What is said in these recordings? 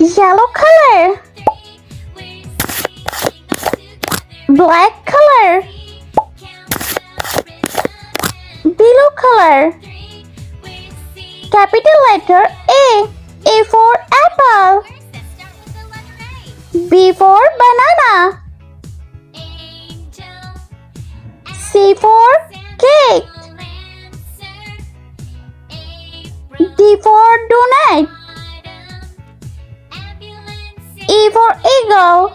Yellow color. Black color. Blue color. Capital letter A. A for apple. B for banana. C for cake. D for donut. E for eagle.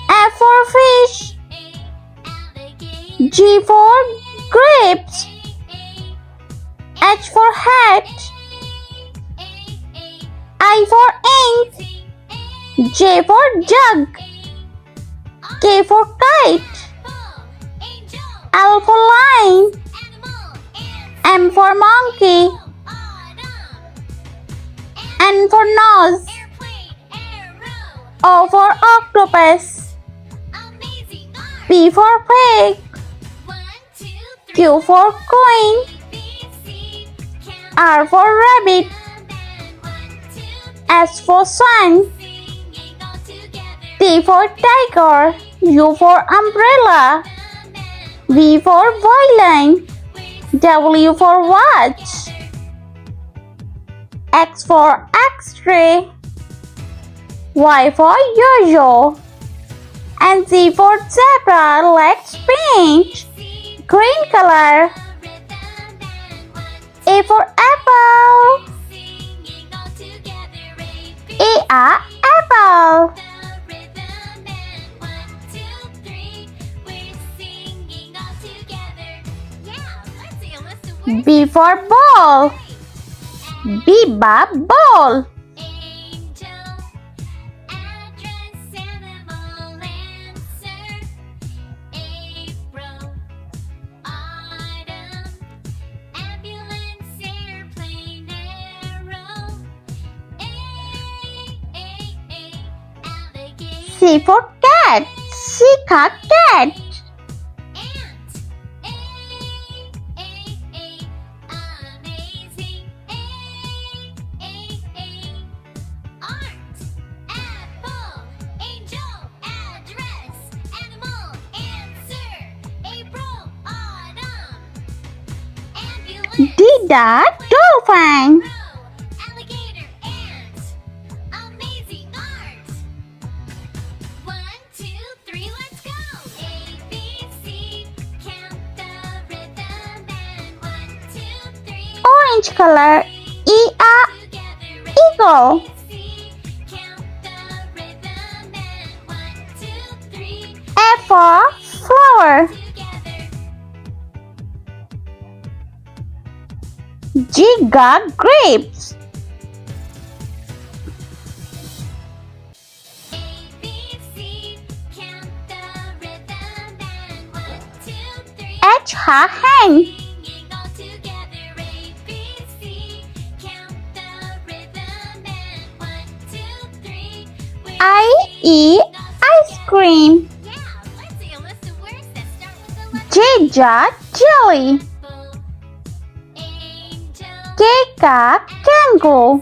F for fish. G for grapes. H for hat. I for ink. J for jug. K for kite. L for lion. M for monkey. N for nose. O for octopus. P for pig. Q for coin. R for rabbit. S for sun. T for tiger. U for umbrella. V for violin. W for watch. X for X-ray. Y for yo-yo. And Z for zebra. Let's paint. Green color. A for apple. Apple. B for ball. Ball. C for cat. Cat. Dolphin. Alligator, ant, amazing art. 1, 2, 3, let's go. A, B, C, count the rhythm and 1, 2, 3. Orange color. Eagle. F for flower. G got grapes. H ha hen. Ice cream. J jelly. K kangaroo.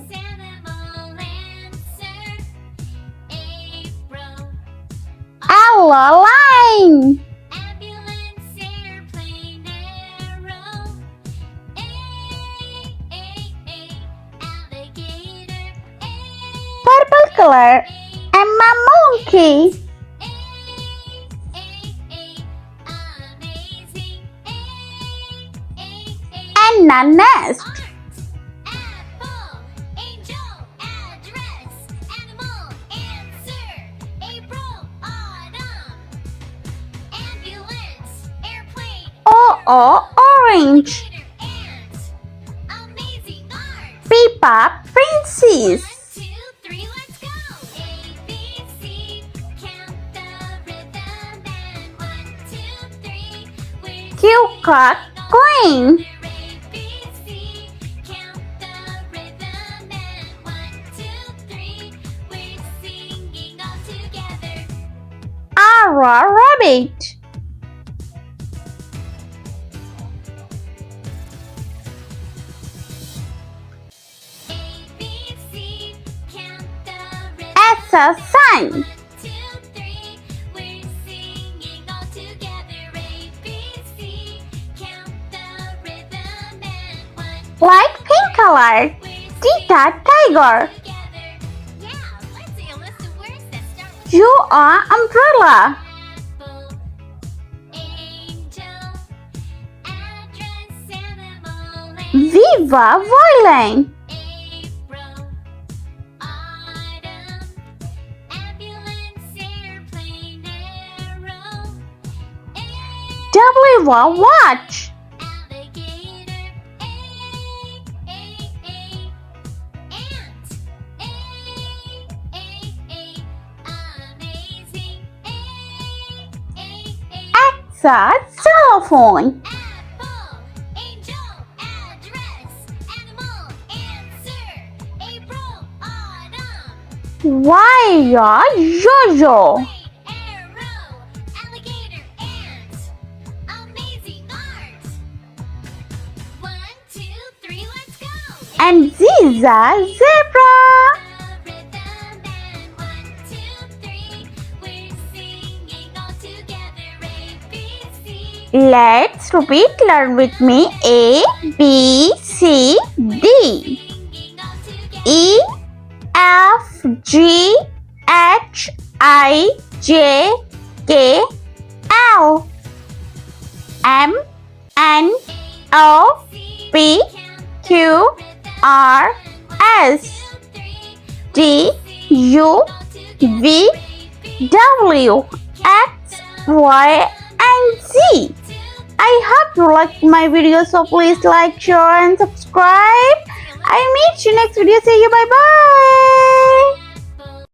L lion. Purple color. Emma monkey. Anna nest. Orange. Peppa princess. Q queen. R rabbit. a sign. 1, 2, 3, we're singing all together. A, B, C, count the rhythm and 1, Like pink color. Tita tiger. together. Yeah, let's see a list of words that start with You are umbrella. apple, angel, address, animal, and Viva violin. April, autumn, ambulance, airplane, arrow, W watch. alligator, ant, amazing, Exa telephone. apple, angel, address, animal, answer, April, autumn, Wire yo-yo. arrow, alligator, ant, amazing art. 1, 2, 3, let's go. And Ziza zebra. The rhythm and 1, 2, 3, we're singing all together. A, B, C. Let's repeat. Learn with me. A, B, C, D. Singing all together. E, F, G, H, I, J, K, L, M, N, O, P, Q, R, S, T, U, V, W, X, Y, and Z. I hope you liked my video, so please like, share, and subscribe. I meet you next video. See you. Bye bye.